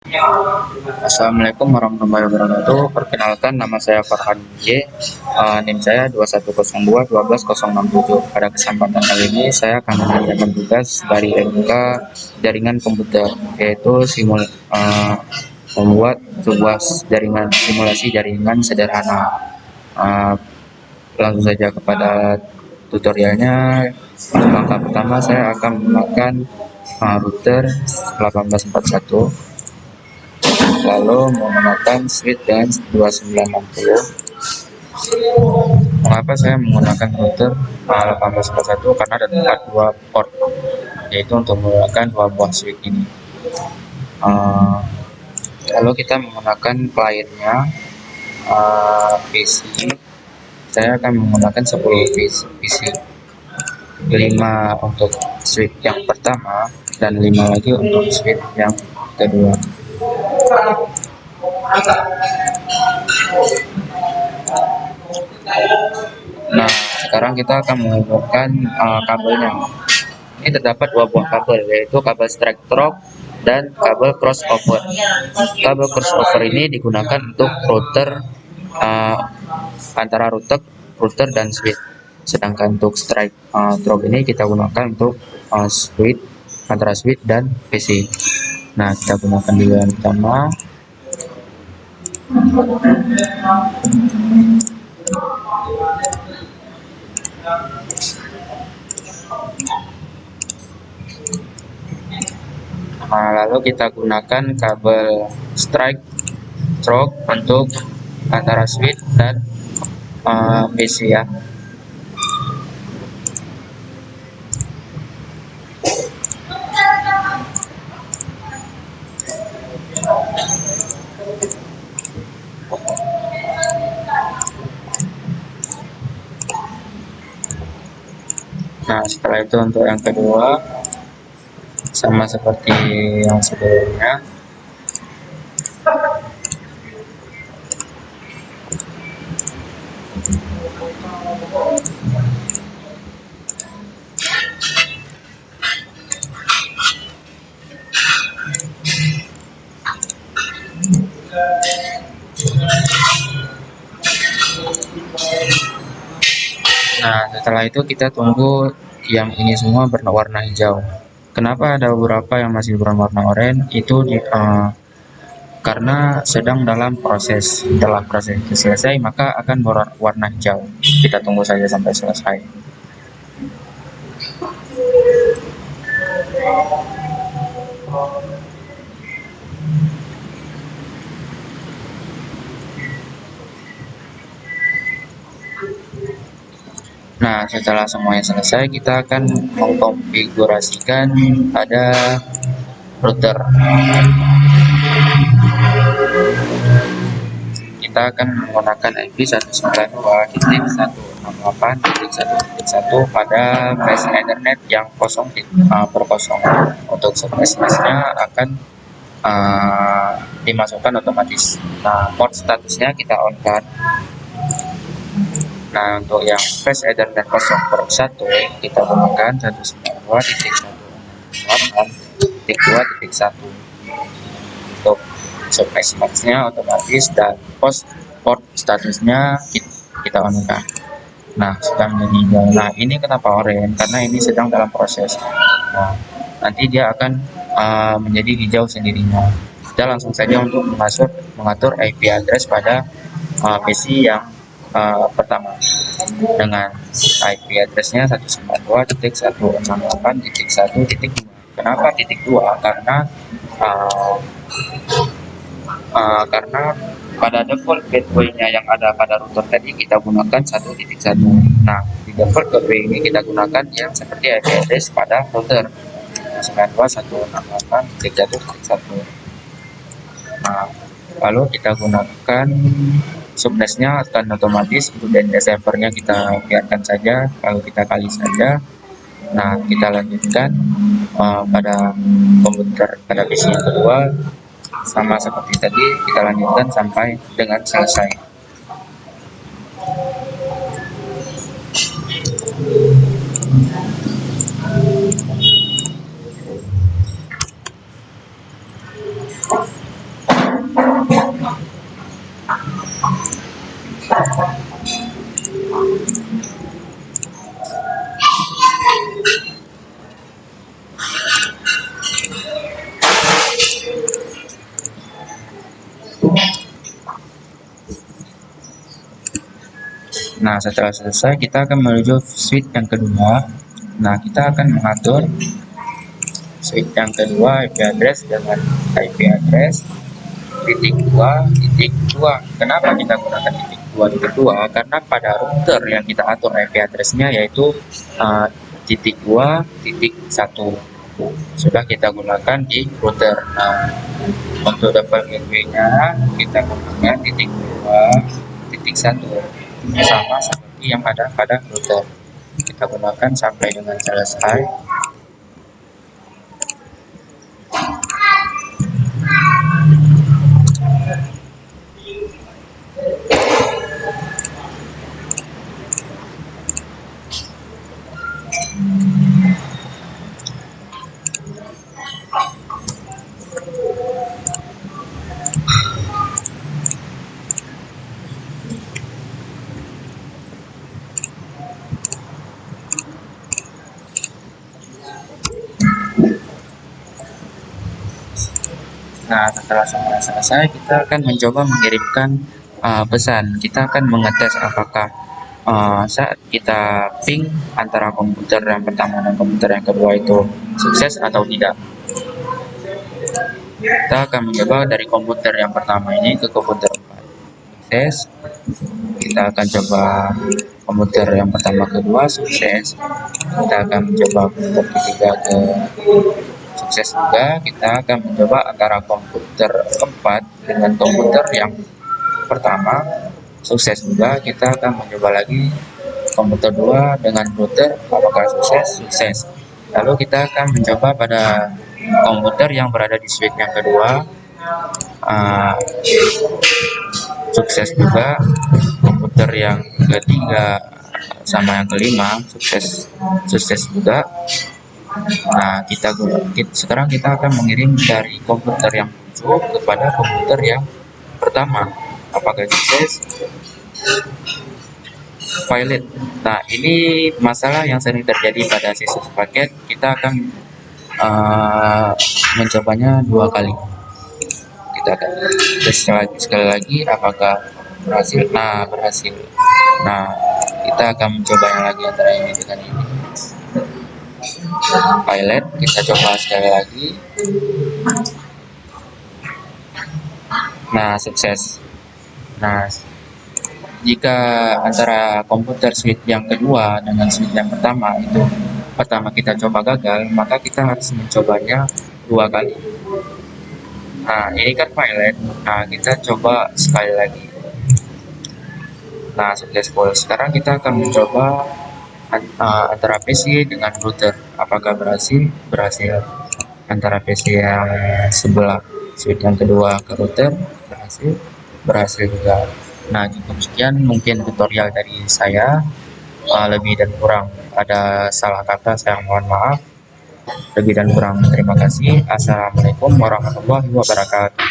Assalamualaikum warahmatullahi wabarakatuh. Perkenalkan, nama saya Farhan Y. NIM saya 2102 12067. Pada kesempatan kali ini saya akan mengerjakan tugas dari MK jaringan komputer, yaitu membuat sebuah simulasi jaringan sederhana. Uh, Langsung saja kepada tutorialnya. Langkah pertama saya akan menggunakan router 1841, lalu menggunakan switch dan 2960. Mengapa saya menggunakan router 1841? Karena ada dua port, yaitu untuk menggunakan dua buah switch ini. Lalu kita menggunakan kliennya PC. Saya akan menggunakan 10 PC, 5 untuk switch yang pertama dan 5 lagi untuk switch yang kedua. Nah, sekarang kita akan menghubungkan kabelnya. Ini terdapat dua buah kabel, yaitu kabel straight through dan kabel crossover. Kabel crossover ini digunakan untuk router, antara router dan switch. Sedangkan untuk straight through ini kita gunakan untuk switch, antara switch dan PC. Nah, kita gunakan dulu yang pertama. Lalu kita gunakan kabel straight through untuk antara switch dan PC ya. Nah, setelah itu untuk yang kedua sama seperti yang sebelumnya. Nah, setelah itu kita tunggu yang ini semua berwarna hijau. Kenapa ada beberapa yang masih berwarna oranye? Itu karena sedang dalam proses. Setelah proses itu selesai, maka akan berwarna hijau. Kita tunggu saja sampai selesai. Nah, setelah semuanya selesai, kita akan mengkonfigurasikan pada router. Kita akan menggunakan IP 192.168.1.1 pada flash Ethernet yang 0/0. Untuk subnetnya akan dimasukkan otomatis. Nah, port statusnya kita on kan. Nah, untuk yang flash Ethernet 0/1 kita gunakan 192.168.2.1. Untuk subnetnya otomatis dan port statusnya kita on kan. Nah, sedang meninggal. Nah, ini kenapa oranye? Karena ini sedang dalam proses. Nah, nanti dia akan menjadi hijau sendirinya. Kita langsung saja untuk mengatur IP address pada PC yang pertama dengan IP addressnya 192.168.1.2. Kenapa titik 2? Karena pada default gateway-nya yang ada pada router tadi kita gunakan 1.1. Nah, di default gateway ini kita gunakan yang seperti IP address pada router 92.168.1.1. Nah, lalu kita gunakan subnetnya akan otomatis, dan servernya kita biarkan saja, lalu kita kali saja. Nah, kita lanjutkan pada komputer, pada PC yang kedua, sama seperti tadi, kita lanjutkan sampai dengan selesai. Nah, setelah selesai kita akan menuju switch yang kedua. Nah, kita akan mengatur switch yang kedua IP address dengan IP address titik dua. Kenapa kita gunakan titik dua? Karena pada router yang kita atur IP addressnya yaitu titik 2.1 sudah kita gunakan di router. Nah, untuk double gateway-nya kita gunakan titik 2.1 sama seperti yang ada pada router. Kita gunakan sampai dengan selesai. Nah, setelah semua selesai, kita akan mencoba mengirimkan pesan. Kita akan mengetes apakah saat kita ping antara komputer yang pertama dan komputer yang kedua itu sukses atau tidak. Kita akan mencoba dari komputer yang pertama ini ke komputer 4 sukses. Kita akan coba komputer yang pertama kedua sukses. Kita akan mencoba komputer ketiga ke sukses juga. Kita akan mencoba antara komputer 4 dengan komputer yang pertama sukses juga. Kita akan mencoba lagi komputer 2 dengan router apakah sukses. Lalu kita akan mencoba pada komputer yang berada di switch yang kedua sukses juga. Komputer yang ketiga sama yang kelima sukses juga. Nah, sekarang kita akan mengirim dari komputer yang 7 kepada komputer yang pertama. Apakah sukses? Pilot. Nah, ini masalah yang sering terjadi pada sistem paket. Kita akan mencobanya 2 kali. Kita akan sekali lagi apakah berhasil. Nah, berhasil. Nah, kita akan mencobanya lagi antara ini dengan ini. Pilot, kita coba sekali lagi. Nah, sukses. Nah, jika antara komputer switch yang kedua dengan switch yang pertama itu pertama kita coba gagal, maka kita harus mencobanya 2 kali. Nah, ini kan pilot. Nah, kita coba sekali lagi. Nah, successful. Sekarang kita akan mencoba antara PC dengan router. Apakah berhasil? Berhasil. Antara PC yang sebelah switch yang kedua ke router berhasil juga. Nah, cukup sekian mungkin tutorial dari saya. Lebih dan kurang ada salah kata, saya mohon maaf. Lebih dan kurang terima kasih. Assalamualaikum warahmatullahi wabarakatuh.